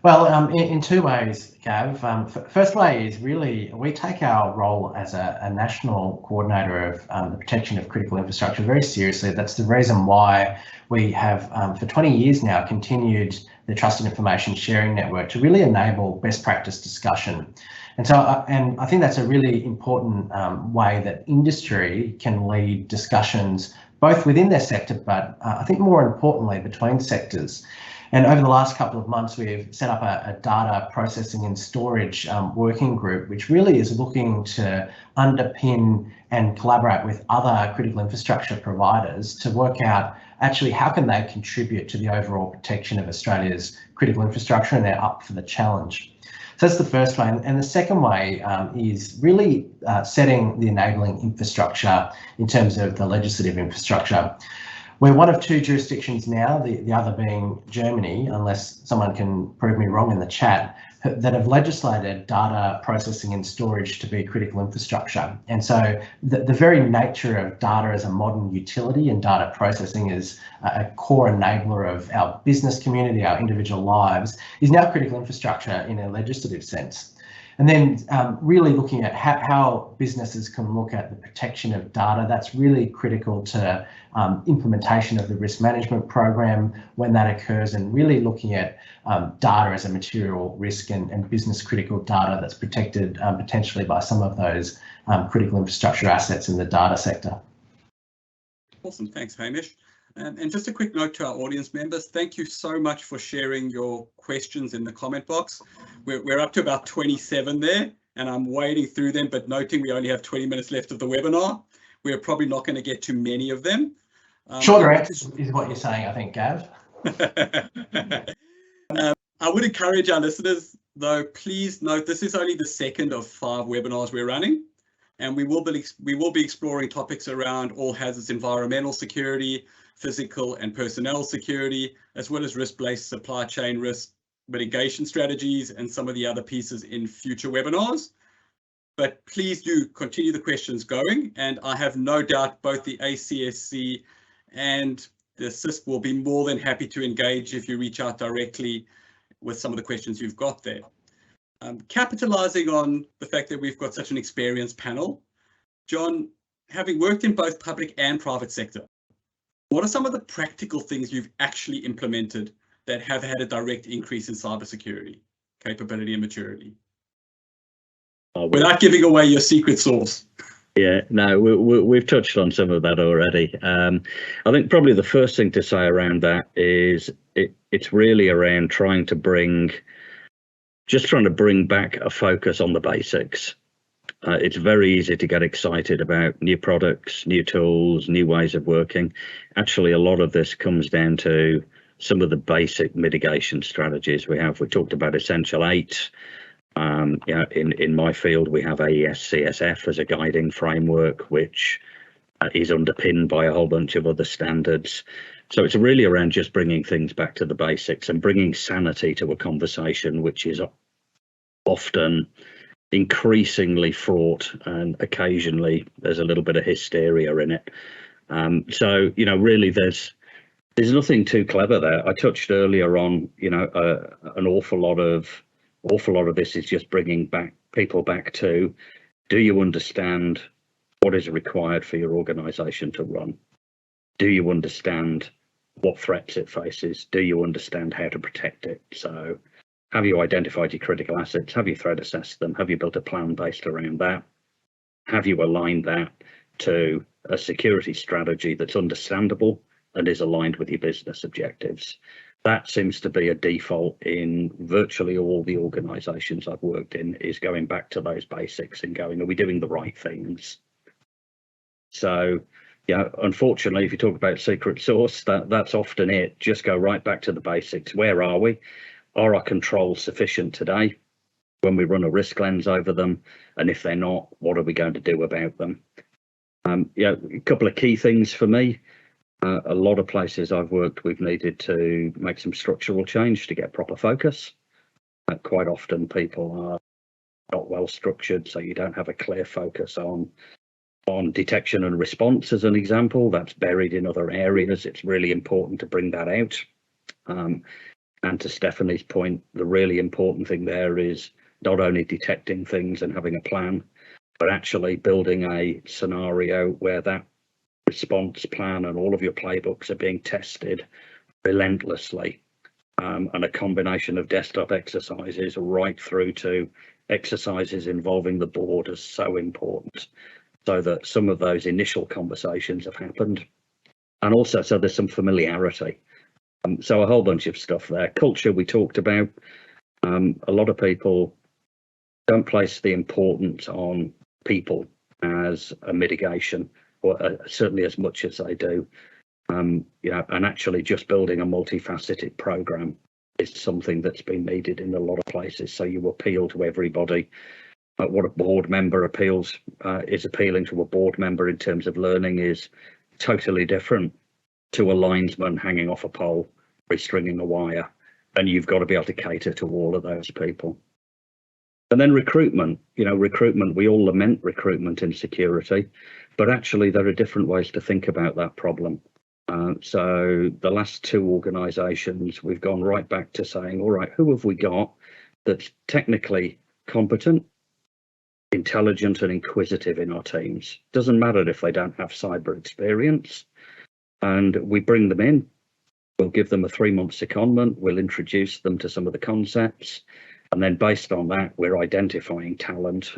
Well, in two ways, Gav. First way is really we take our role as a national coordinator of the protection of critical infrastructure very seriously. That's the reason why we have, for 20 years now, continued the Trusted Information Sharing Network to really enable best practice discussion. And so, and I think that's a really important way that industry can lead discussions both within their sector, but I think more importantly between sectors. And over the last couple of months, we've set up a data processing and storage working group, which really is looking to underpin and collaborate with other critical infrastructure providers to work out actually how can they contribute to the overall protection of Australia's critical infrastructure, and they're up for the challenge. So that's the first way. And the second way is really setting the enabling infrastructure in terms of the legislative infrastructure. We're one of two jurisdictions now, the other being Germany, unless someone can prove me wrong in the chat, that have legislated data processing and storage to be critical infrastructure. And so the very nature of data as a modern utility and data processing is a core enabler of our business community, our individual lives, is now critical infrastructure in a legislative sense. And then really looking at how businesses can look at the protection of data, that's really critical to implementation of the risk management program when that occurs, and really looking at data as a material risk and business critical data that's protected potentially by some of those critical infrastructure assets in the data sector. Awesome, thanks, Hamish. And just a quick note to our audience members, thank you so much for sharing your questions in the comment box. We're up to about 27 there, and I'm wading through them, but noting we only have 20 minutes left of the webinar, we're probably not going to get to many of them. Shorter answers is what you're saying, I think, Gav. I would encourage our listeners, though, please note this is only the second of 5 webinars we're running, and we will be exploring topics around all hazards, environmental security, physical and personnel security, as well as risk-based supply chain risk mitigation strategies and some of the other pieces in future webinars. But please do continue the questions going, and I have no doubt both the ACSC and the CISC will be more than happy to engage if you reach out directly with some of the questions you've got there. Capitalizing on the fact that we've got such an experienced panel, John, having worked in both public and private sector, what are some of the practical things you've actually implemented that have had a direct increase in cybersecurity capability and maturity? Without giving away your secret sauce. Yeah, no, we've touched on some of that already. I think probably the first thing to say around that is it's really around trying to bring back a focus on the basics. It's very easy to get excited about new products, new tools, new ways of working. Actually, a lot of this comes down to some of the basic mitigation strategies we have. We talked about Essential 8. In my field, we have AES CSF as a guiding framework, which is underpinned by a whole bunch of other standards. So it's really around just bringing things back to the basics and bringing sanity to a conversation, which is often increasingly fraught, and occasionally there's a little bit of hysteria in it. So, really there's nothing too clever there. I touched earlier on, an awful lot of this is just bringing people back to, do you understand what is required for your organisation to run? Do you understand what threats it faces? Do you understand how to protect it? So have you identified your critical assets? Have you threat assessed them? Have you built a plan based around that? Have you aligned that to a security strategy that's understandable and is aligned with your business objectives? That seems to be a default in virtually all the organisations I've worked in, is going back to those basics and going, are we doing the right things? So, unfortunately, if you talk about secret sauce, that's often it. Just go right back to the basics. Where are we? Are our controls sufficient today when we run a risk lens over them? And if they're not, what are we going to do about them? A couple of key things for me. A lot of places I've worked, we've needed to make some structural change to get proper focus. Quite often people are not well structured, so you don't have a clear focus on detection and response, as an example. That's buried in other areas. It's really important to bring that out. And to Stephanie's point, the really important thing there is not only detecting things and having a plan, but actually building a scenario where that response plan and all of your playbooks are being tested relentlessly. And a combination of desktop exercises right through to exercises involving the board is so important, so that some of those initial conversations have happened. And also, so there's some familiarity. So a whole bunch of stuff there. Culture we talked about. A lot of people don't place the importance on people as a mitigation, or certainly as much as they do. And actually just building a multifaceted program is something that's been needed in a lot of places. So you appeal to everybody. What a board member is appealing to a board member in terms of learning is totally different to a linesman hanging off a pole, restringing a wire, and you've got to be able to cater to all of those people. And then recruitment, we all lament recruitment in security, but actually there are different ways to think about that problem. So the last two organisations, we've gone right back to saying, all right, who have we got that's technically competent, intelligent and inquisitive in our teams? Doesn't matter if they don't have cyber experience, and we bring them in. We'll give them a 3-month secondment. We'll introduce them to some of the concepts. And then based on that, we're identifying talent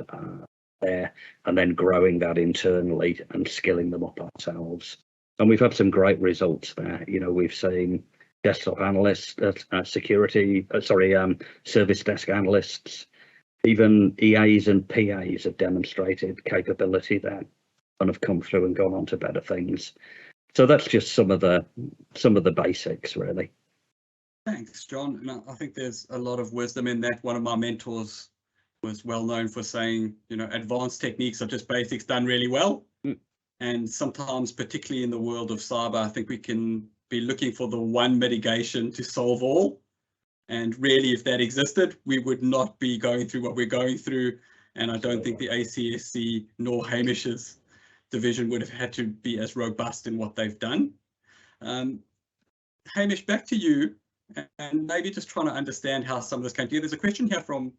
there and then growing that internally and skilling them up ourselves. And we've had some great results there. We've seen desktop analysts, service desk analysts, even EAs and PAs have demonstrated capability there and have come through and gone on to better things. So that's just some of the basics, really. Thanks, John. And I think there's a lot of wisdom in that. One of my mentors was well known for saying, advanced techniques are just basics done really well. And sometimes, particularly in the world of cyber, I think we can be looking for the one mitigation to solve all. And really, if that existed, we would not be going through what we're going through. And I don't think the ACSC nor HAMISH's division would have had to be as robust in what they've done. Hamish, back to you, and maybe just trying to understand how some of this came together. There's a question here from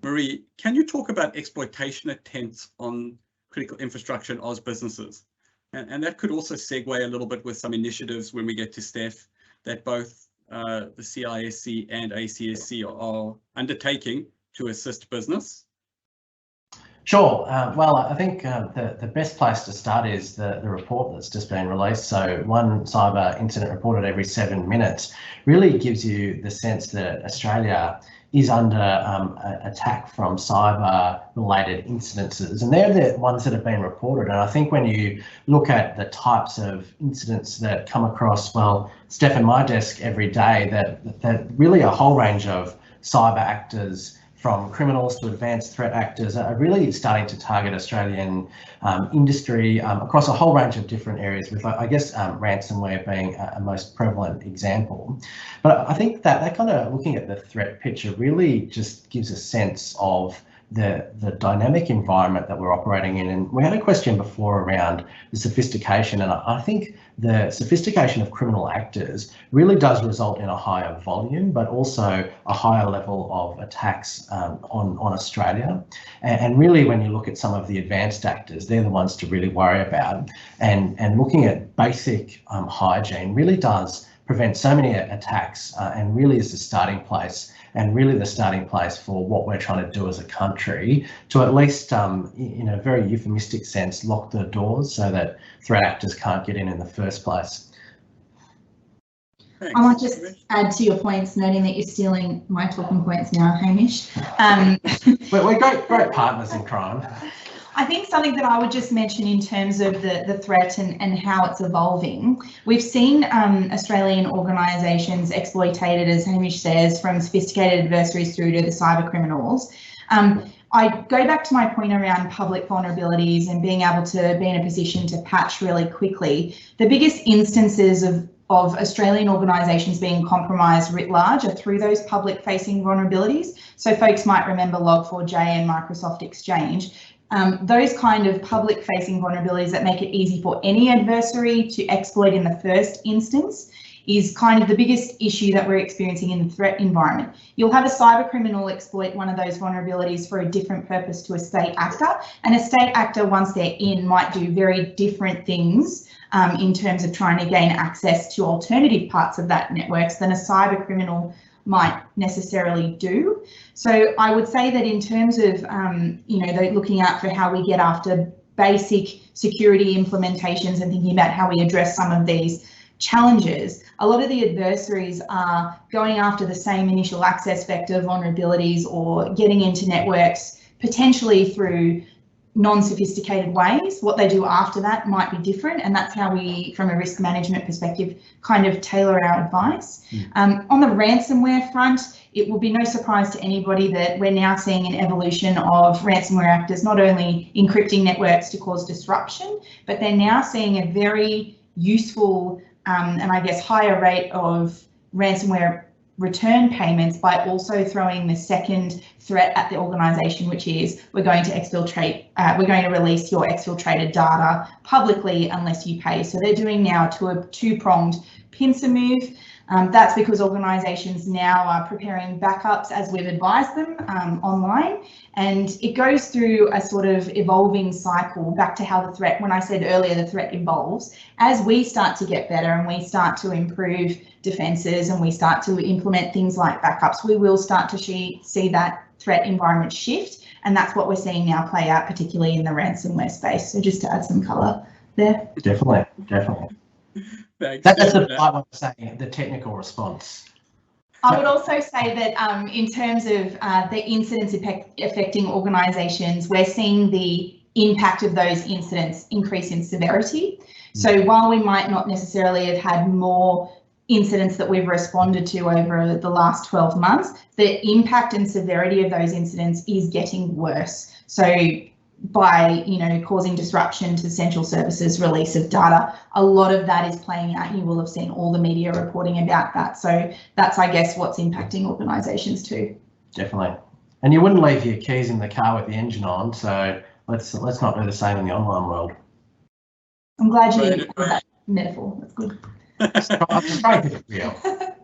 Marie. Can you talk about exploitation attempts on critical infrastructure in Oz businesses? And that could also segue a little bit with some initiatives when we get to Steph that both the CISC and ACSC are undertaking to assist business. Sure. Well, I think the best place to start is the report that's just been released. So one cyber incident reported every 7 minutes really gives you the sense that Australia is under attack from cyber-related incidences, and they're the ones that have been reported. And I think when you look at the types of incidents that come across, well, Steph and my desk every day, that really a whole range of cyber actors, from criminals to advanced threat actors, are really starting to target Australian industry across a whole range of different areas, with, I guess, ransomware being a most prevalent example. But I think that kind of looking at the threat picture really just gives a sense of the dynamic environment that we're operating in. And we had a question before around the sophistication, and I think the sophistication of criminal actors really does result in a higher volume, but also a higher level of attacks on Australia. And really, when you look at some of the advanced actors, they're the ones to really worry about. And looking at basic hygiene really does prevent so many attacks, and really is the starting place, and really the starting place for what we're trying to do as a country to at least, in a very euphemistic sense, lock the doors so that threat actors can't get in the first place. Thanks. I might just add to your points, noting that you're stealing my talking points now, Hamish. We're great partners in crime. I think something that I would just mention in terms of the threat and how it's evolving, we've seen Australian organisations exploited, as Hamish says, from sophisticated adversaries through to the cyber criminals. I go back to my point around public vulnerabilities and being able to be in a position to patch really quickly. The biggest instances of Australian organisations being compromised writ large are through those public-facing vulnerabilities. So folks might remember Log4j and Microsoft Exchange. Those kind of public-facing vulnerabilities that make it easy for any adversary to exploit in the first instance is kind of the biggest issue that we're experiencing in the threat environment. You'll have a cyber criminal exploit one of those vulnerabilities for a different purpose to a state actor, and a state actor, once they're in, might do very different things in terms of trying to gain access to alternative parts of that network than a cyber criminal might necessarily do. So I would say that in terms of, looking out for how we get after basic security implementations and thinking about how we address some of these challenges, a lot of the adversaries are going after the same initial access vector vulnerabilities or getting into networks potentially through non-sophisticated ways. What they do after that might be different, and that's how we, from a risk management perspective, kind of tailor our advice. On the ransomware front, it will be no surprise to anybody that we're now seeing an evolution of ransomware actors not only encrypting networks to cause disruption, but they're now seeing a very useful and I guess higher rate of ransomware return payments by also throwing the second threat at the organisation, which is we're going to release your exfiltrated data publicly unless you pay. So they're doing now a two-pronged pincer move. That's because organisations now are preparing backups as we've advised them online, and it goes through a sort of evolving cycle back to how the threat, when I said earlier the threat evolves, as we start to get better and we start to improve defences and we start to implement things like backups, we will start to see that threat environment shift, and that's what we're seeing now play out, particularly in the ransomware space. So just to add some colour there. Definitely. Thanks. That's the part I'm saying, the technical response. I would also say that in terms of the incidents affecting organisations, we're seeing the impact of those incidents increase in severity. So while we might not necessarily have had more incidents that we've responded to over the last 12 months, the impact and severity of those incidents is getting worse. So by causing disruption to essential services, release of data, a lot of that is playing out. You will have seen all the media reporting about that. So that's, I guess, what's impacting organisations too. Definitely. And you wouldn't leave your keys in the car with the engine on, so let's not do the same in the online world. I'm glad you didn't have that metaphor. That's good. I'm trying to keep it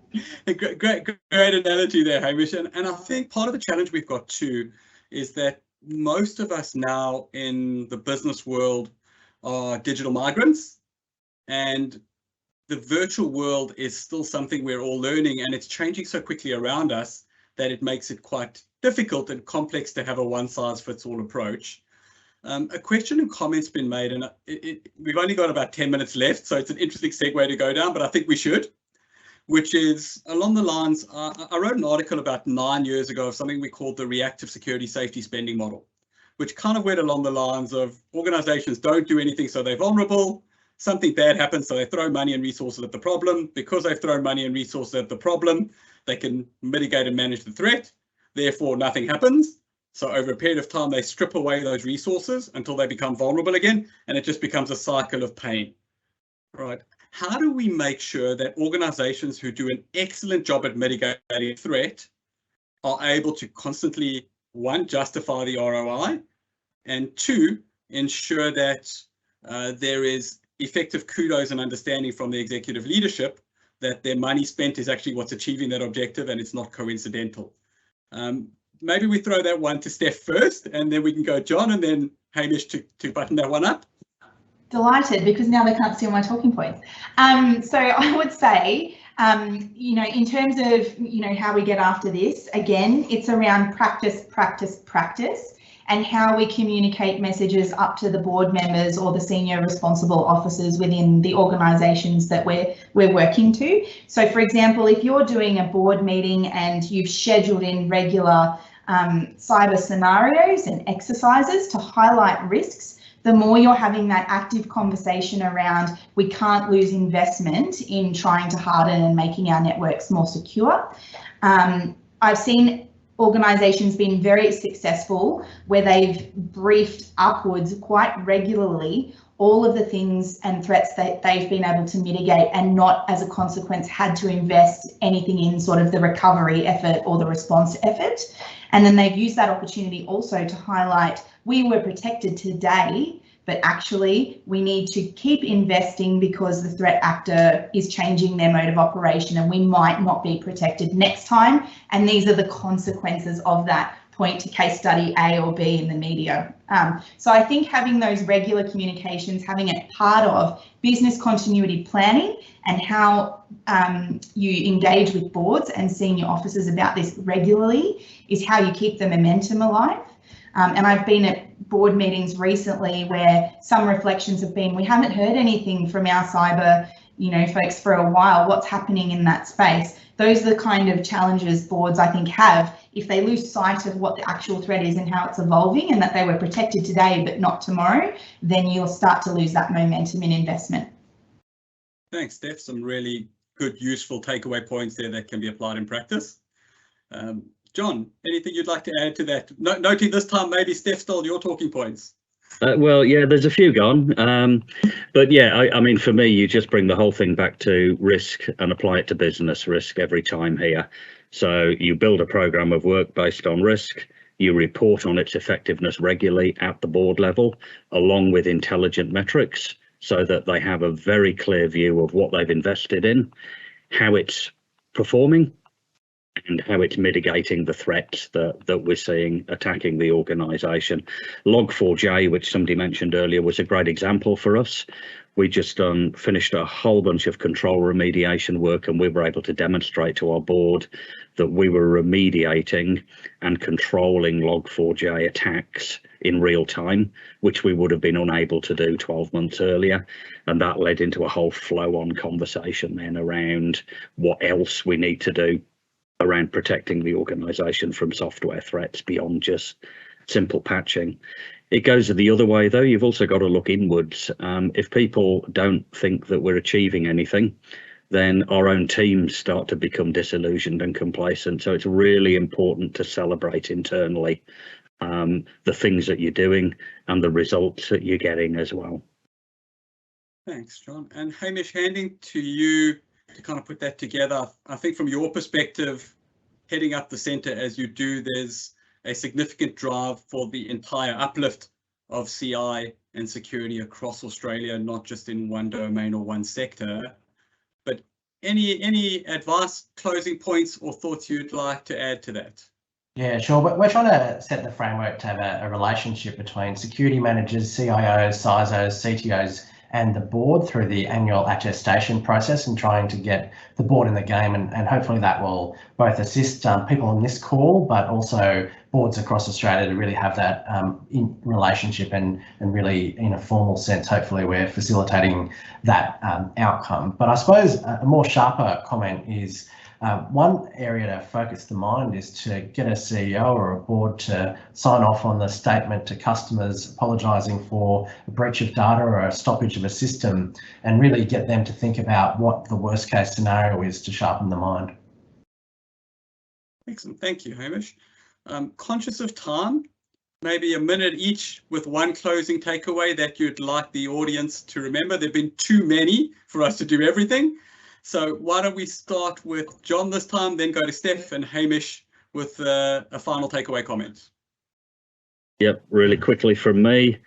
real. Great analogy there, Hamish. And I think part of the challenge we've got too is that most of us now in the business world are digital migrants, and the virtual world is still something we're all learning, and it's changing so quickly around us that it makes it quite difficult and complex to have a one-size-fits-all approach. A question and comment's been made, and we've only got about 10 minutes left, so it's an interesting segue to go down, but I think we should. which is along the lines, I wrote an article about 9 years ago of something we called the reactive security safety spending model, which kind of went along the lines of organizations don't do anything, so they're vulnerable. Something bad happens, so they throw money and resources at the problem. Because they've thrown money and resources at the problem, they can mitigate and manage the threat. Therefore, nothing happens. So over a period of time, they strip away those resources until they become vulnerable again, and it just becomes a cycle of pain. Right. How do we make sure that organizations who do an excellent job at mitigating threat are able to constantly, one, justify the ROI, and two, ensure that there is effective kudos and understanding from the executive leadership that their money spent is actually what's achieving that objective and it's not coincidental? Maybe we throw that one to Steph first, and then we can go John, and then Hamish to button that one up. Delighted, because now they can't see all my talking points. So I would say, you know, in terms of, you know, how we get after this, again, it's around practice, practice, practice, and how we communicate messages up to the board members or the senior responsible officers within the organisations that we're working to. So, for example, if you're doing a board meeting and you've scheduled in regular cyber scenarios and exercises to highlight risks, the more you're having that active conversation around we can't lose investment in trying to harden and making our networks more secure. I've seen organisations being very successful where they've briefed upwards quite regularly all of the things and threats that they've been able to mitigate, and not as a consequence had to invest anything in sort of the recovery effort or the response effort. And then they've used that opportunity also to highlight we were protected today, but actually we need to keep investing because the threat actor is changing their mode of operation and we might not be protected next time. And these are the consequences of that. Point to case study A or B in the media. So I think having those regular communications, having it part of business continuity planning and how you engage with boards and senior officers about this regularly is how you keep the momentum alive. And I've been at board meetings recently where some reflections have been, we haven't heard anything from our cyber, you know, folks for a while. What's happening in that space? Those are the kind of challenges boards, I think, have if they lose sight of what the actual threat is and how it's evolving, and that they were protected today but not tomorrow, then you'll start to lose that momentum in investment. Thanks, Steph. Some really good, useful takeaway points there that can be applied in practice. John, anything you'd like to add to that? Noting this time maybe Steph stole your talking points. Well, yeah, there's a few gone. But yeah, I mean, for me, you just bring the whole thing back to risk and apply it to business risk every time here. So you build a program of work based on risk, you report on its effectiveness regularly at the board level, along with intelligent metrics, so that they have a very clear view of what they've invested in, how it's performing, and how it's mitigating the threats that we're seeing attacking the organisation. Log4j, which somebody mentioned earlier, was a great example for us. We just finished a whole bunch of control remediation work, and we were able to demonstrate to our board that we were remediating and controlling Log4j attacks in real time, which we would have been unable to do 12 months earlier. And that led into a whole flow-on conversation then around what else we need to do around protecting the organisation from software threats beyond just simple patching. It goes the other way though. You've also got to look inwards. If people don't think that we're achieving anything, then our own teams start to become disillusioned and complacent. So it's really important to celebrate internally the things that you're doing and the results that you're getting as well. Thanks, John. And Hamish, handing to you to kind of put that together. I think from your perspective, heading up the centre as you do, there's a significant drive for the entire uplift of CI and security across Australia, not just in one domain or one sector. But any advice, closing points or thoughts you'd like to add to that? Yeah, sure. We're trying to set the framework to have a relationship between security managers, CIOs, CISOs, CTOs and the board through the annual attestation process and trying to get the board in the game, and hopefully that will both assist people on this call, but also boards across Australia to really have that in relationship and really in a formal sense. Hopefully we're facilitating that outcome. But I suppose a more sharper comment is one area to focus the mind is to get a CEO or a board to sign off on the statement to customers apologising for a breach of data or a stoppage of a system, and really get them to think about what the worst case scenario is to sharpen the mind. Excellent, thank you, Hamish. Conscious of time, maybe a minute each with one closing takeaway that you'd like the audience to remember. There've been too many for us to do everything. So why don't we start with John this time, then go to Steph and Hamish with a final takeaway comment. Yep, really quickly from me,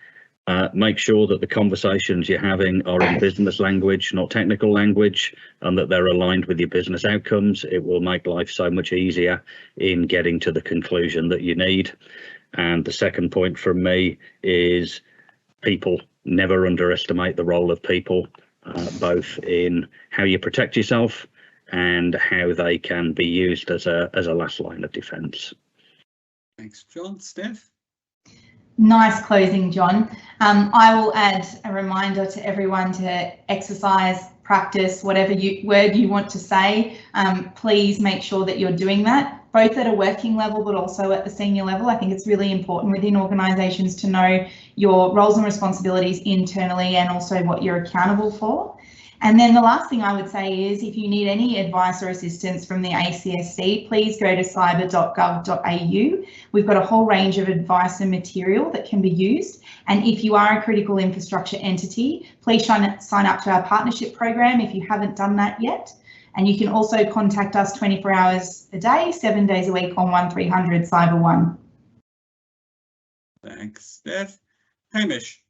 make sure that the conversations you're having are in business language, not technical language, and that they're aligned with your business outcomes. It will make life so much easier in getting to the conclusion that you need. And the second point from me is people. Never underestimate the role of people, both in how you protect yourself and how they can be used as a last line of defence. Thanks, John. Steph? Nice closing, John. I will add a reminder to everyone to exercise, practice, whatever word you want to say. Please make sure that you're doing that, both at a working level, but also at the senior level. I think it's really important within organisations to know your roles and responsibilities internally and also what you're accountable for. And then the last thing I would say is if you need any advice or assistance from the ACSC, please go to cyber.gov.au. We've got a whole range of advice and material that can be used. And if you are a critical infrastructure entity, please sign up to our partnership program if you haven't done that yet. And you can also contact us 24 hours a day, 7 days a week on 1300 Cyber 1. Thanks, Steph. Hamish?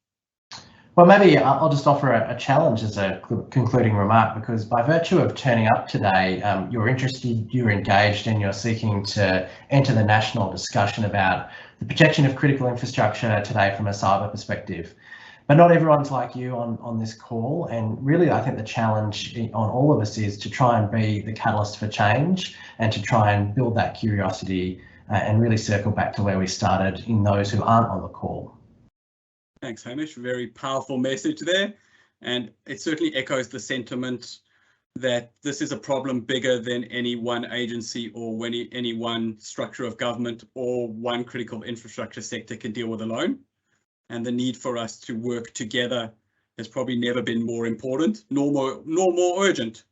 Well, maybe I'll just offer a challenge as a concluding remark, because by virtue of turning up today, you're interested, you're engaged, and you're seeking to enter the national discussion about the protection of critical infrastructure today from a cyber perspective. But not everyone's like you on this call, and really I think the challenge on all of us is to try and be the catalyst for change and to try and build that curiosity and really circle back to where we started in those who aren't on the call. Thanks, Hamish. Very powerful message there. And it certainly echoes the sentiment that this is a problem bigger than any one agency or any one structure of government or one critical infrastructure sector can deal with alone. And the need for us to work together has probably never been more important, nor more urgent.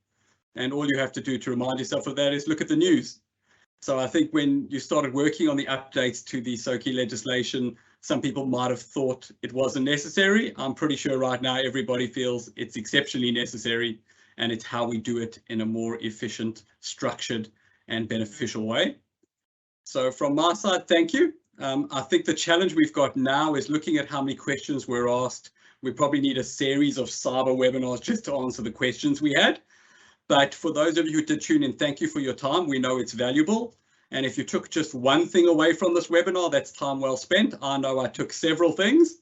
And all you have to do to remind yourself of that is look at the news. So I think when you started working on the updates to the SOCI legislation, some people might have thought it wasn't necessary. I'm pretty sure right now everybody feels it's exceptionally necessary, and it's how we do it in a more efficient, structured and beneficial way. So from my side, thank you. I think the challenge we've got now is looking at how many questions were asked. We probably need a series of cyber webinars just to answer the questions we had. But for those of you who did tune in, thank you for your time. We know it's valuable. And if you took just one thing away from this webinar, that's time well spent. I know I took several things,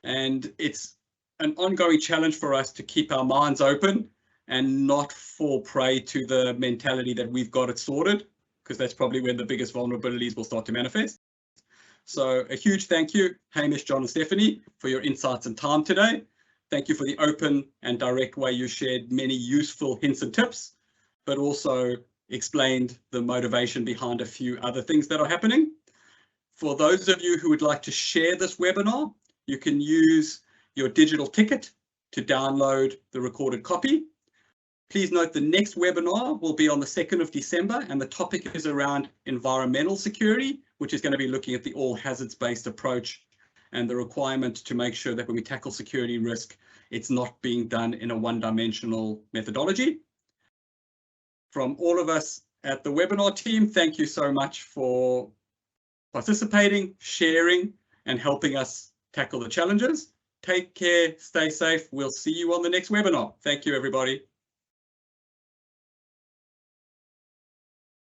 and it's an ongoing challenge for us to keep our minds open and not fall prey to the mentality that we've got it sorted, because that's probably when the biggest vulnerabilities will start to manifest. So a huge thank you, Hamish, John and Stephanie, for your insights and time today. Thank you for the open and direct way you shared many useful hints and tips, but also explained the motivation behind a few other things that are happening. For those of you who would like to share this webinar, you can use your digital ticket to download the recorded copy. Please note the next webinar will be on the 2nd of December, and the topic is around environmental security, which is going to be looking at the all hazards-based approach and the requirement to make sure that when we tackle security risk, it's not being done in a one-dimensional methodology. From all of us at the webinar team, thank you so much for participating, sharing, and helping us tackle the challenges. Take care, stay safe. We'll see you on the next webinar. Thank you, everybody.